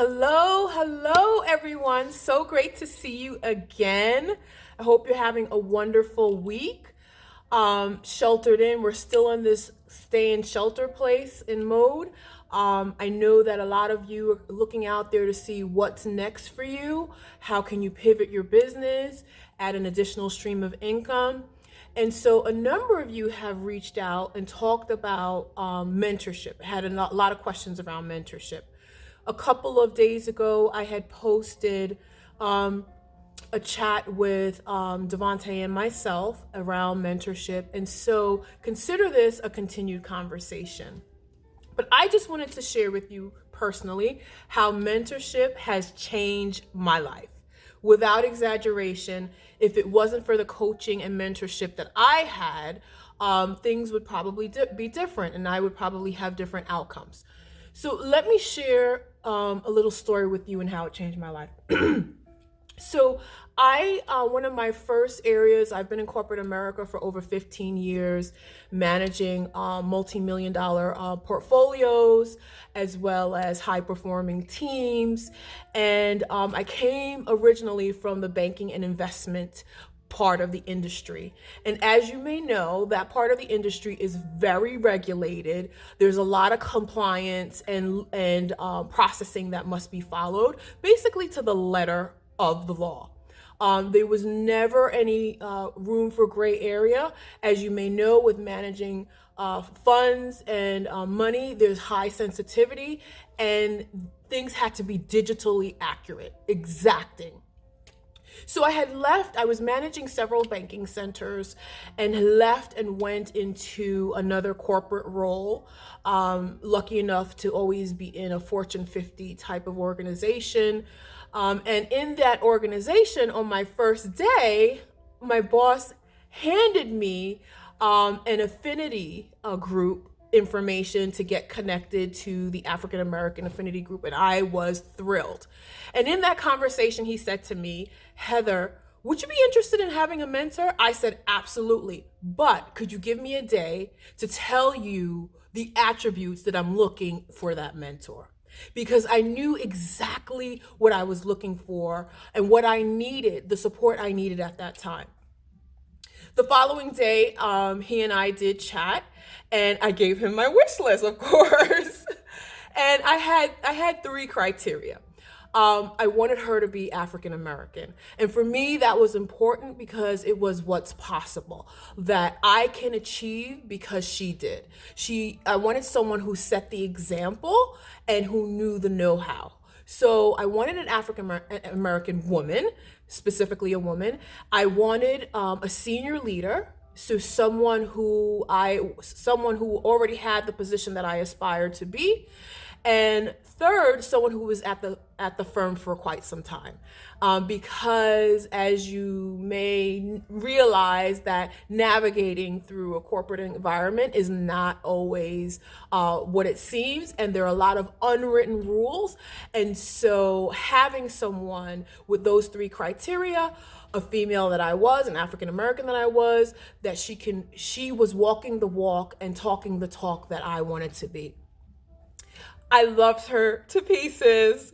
Hello, everyone. So great to see you again. I hope you're having a wonderful week. Sheltered in, we're still in this stay in shelter place in mode. I know that a lot of you are looking out there to see what's next for you. How can you pivot your business, add an additional stream of income? And so a number of you have reached out and talked about mentorship, had a lot of questions around mentorship. A couple of days ago, I had posted a chat with Devontae and myself around mentorship. And so consider this a continued conversation. But I just wanted to share with you personally how mentorship has changed my life. Without exaggeration, if it wasn't for the coaching and mentorship that I had, things would probably be different and I would probably have different outcomes. So let me share a little story with you and how it changed my life. So one of my first areas, I've been in corporate America for over 15 years, managing multi-million dollar portfolios, as well as high performing teams. And I came originally from the banking and investment part of the industry. And as you may know, that part of the industry is very regulated. There's a lot of compliance and processing that must be followed, basically to the letter of the law. There was never any room for gray area. As you may know, with managing funds and money, there's high sensitivity and things had to be digitally accurate, exacting. So I was managing several banking centers and left and went into another corporate role. Lucky enough to always be in a Fortune 50 type of organization. And in that organization, on my first day, my boss handed me an affinity group information to get connected to the African American Affinity Group, and I was thrilled. And in that conversation, he said to me, Heather, would you be interested in having a mentor? I said, absolutely. But could you give me a day to tell you the attributes that I'm looking for that mentor? Because I knew exactly what I was looking for and what I needed, the support I needed at that time. The following day, he and I did chat, and I gave him my wish list, of course. And I had three criteria. I wanted her to be African American. And for me, that was important because it was what's possible that I can achieve because she did. I wanted someone who set the example and who knew the know-how. So I wanted an African American woman, specifically a woman. I wanted a senior leader, so someone who already had the position that I aspired to be. And third, someone who was at the firm for quite some time, because as you may realize, that navigating through a corporate environment is not always what it seems, and there are a lot of unwritten rules. And so having someone with those three criteria, a female that I was, an African American that I was, that she was walking the walk and talking the talk that I wanted to be. I loved her to pieces,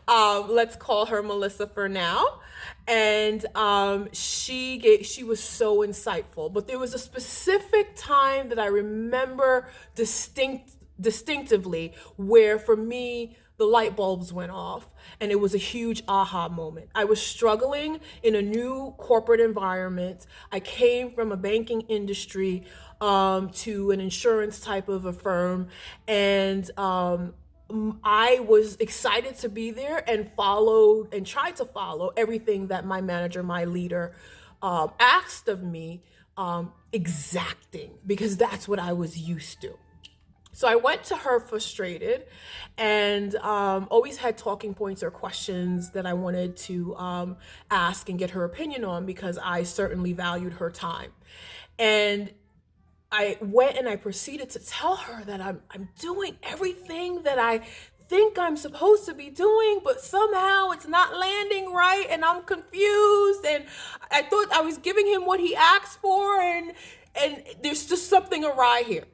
let's call her Melissa for now. And she was so insightful. But there was a specific time that I remember distinctively where, for me, the light bulbs went off, and it was a huge aha moment. I was struggling in a new corporate environment. I came from a banking industry to an insurance type of a firm, and I was excited to be there and tried to follow everything that my manager, my leader, asked of me, exacting, because that's what I was used to. So I went to her frustrated, and always had talking points or questions that I wanted to ask and get her opinion on, because I certainly valued her time. And I went and I proceeded to tell her that I'm doing everything that I think I'm supposed to be doing, but somehow it's not landing right, and I'm confused, and I thought I was giving him what he asked for, and there's just something awry here.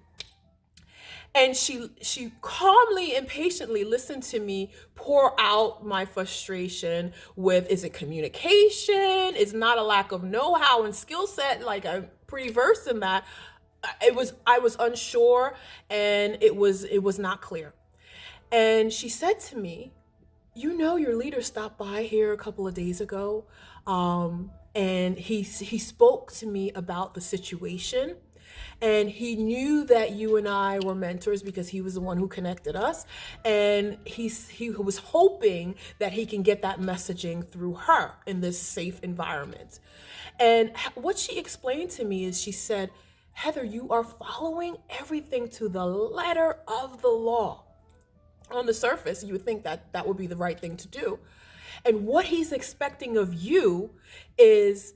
And she calmly and patiently listened to me pour out my frustration with, is it communication? Is not a lack of know-how and skill set? Like, I'm pretty versed in that. I was unsure, and it was not clear. And she said to me, you know, your leader stopped by here a couple of days ago, and he spoke to me about the situation, and he knew that you and I were mentors because he was the one who connected us, and he was hoping that he can get that messaging through her in this safe environment. And what she explained to me is, she said, Heather, you are following everything to the letter of the law. On the surface, you would think that that would be the right thing to do. And what he's expecting of you is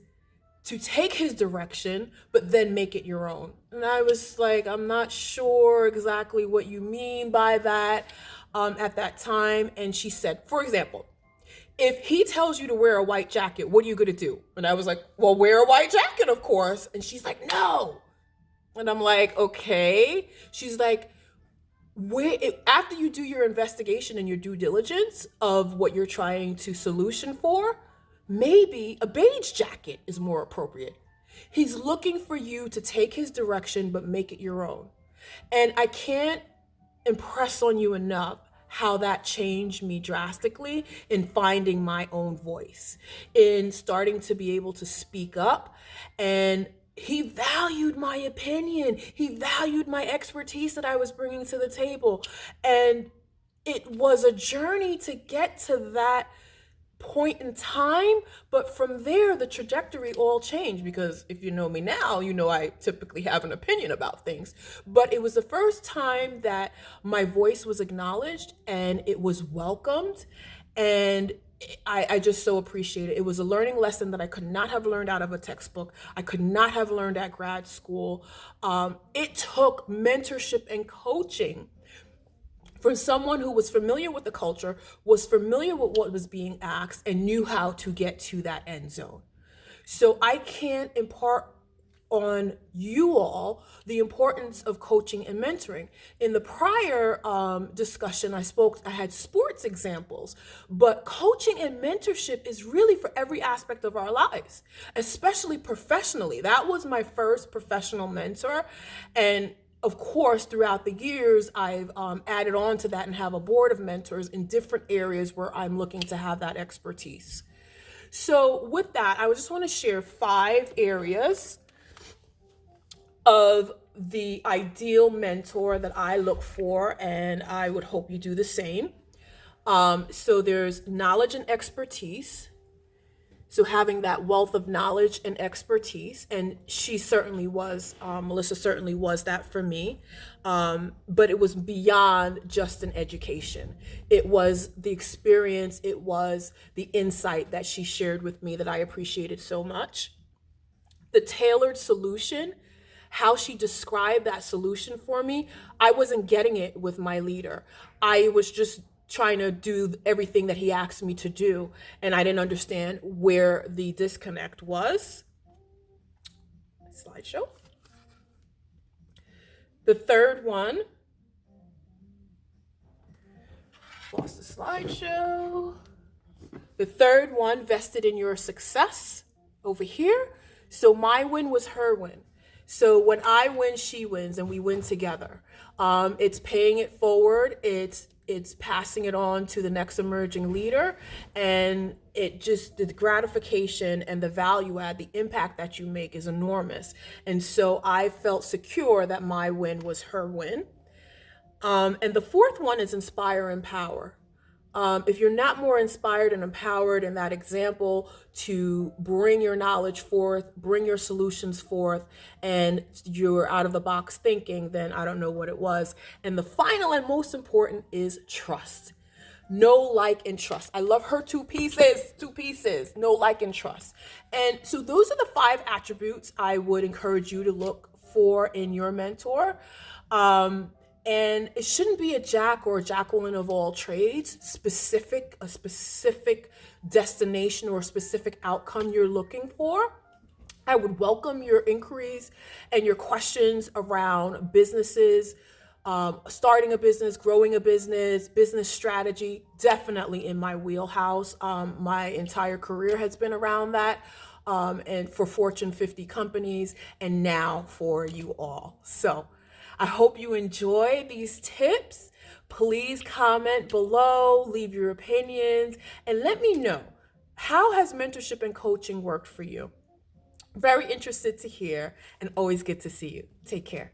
to take his direction, but then make it your own. And I was like, I'm not sure exactly what you mean by that at that time. And she said, for example, if he tells you to wear a white jacket, what are you going to do? And I was like, well, wear a white jacket, of course. And she's like, no. And I'm like, okay. She's like, after you do your investigation and your due diligence of what you're trying to solution for, maybe a beige jacket is more appropriate. He's looking for you to take his direction, but make it your own. And I can't impress on you enough how that changed me drastically in finding my own voice, in starting to be able to speak up. And he valued my opinion. He valued my expertise that I was bringing to the table. And it was a journey to get to that point in time, but from there the trajectory all changed, because if you know me now, you know I typically have an opinion about things. But it was the first time that my voice was acknowledged and it was welcomed, and I just so appreciate it. It was a learning lesson that I could not have learned out of a textbook. I could not have learned at grad school. It took mentorship and coaching for someone who was familiar with the culture, was familiar with what was being asked, and knew how to get to that end zone. So I can't impart on you all the importance of coaching and mentoring. In the prior discussion, I had sports examples, but coaching and mentorship is really for every aspect of our lives, especially professionally. That was my first professional mentor. And of course, throughout the years, I've added on to that and have a board of mentors in different areas where I'm looking to have that expertise. So with that, I just want to share 5 areas of the ideal mentor that I look for, and I would hope you do the same. So there's knowledge and expertise. So having that wealth of knowledge and expertise, and she certainly was, Melissa certainly was that for me, but it was beyond just an education. It was the experience, it was the insight that she shared with me that I appreciated so much. The tailored solution, how she described that solution for me, I wasn't getting it with my leader. I was just trying to do everything that he asked me to do, and I didn't understand where the disconnect was. Slideshow. The third one, lost the slideshow. The third one, vested in your success over here. So my win was her win. So when I win, she wins, and we win together. It's paying it forward. It's passing it on to the next emerging leader, and it just, the gratification and the value add, the impact that you make is enormous. And so I felt secure that my win was her win. And the fourth one is inspire, empower. If you're not more inspired and empowered in that example to bring your knowledge forth, bring your solutions forth, and you're out of the box thinking, then I don't know what it was. And the final and most important is trust. Know, like, and trust. I love her two pieces, know, like, and trust. And so those are the 5 attributes I would encourage you to look for in your mentor. And it shouldn't be a Jack or a Jacqueline of all trades, a specific destination or a specific outcome you're looking for. I would welcome your inquiries and your questions around businesses, Starting a business, growing a business, business strategy, definitely in my wheelhouse. My entire career has been around that, and for Fortune 50 companies, and now for you all. So I hope you enjoy these tips. Please comment below, leave your opinions, and let me know, how has mentorship and coaching worked for you? Very interested to hear, and always good to see you. Take care.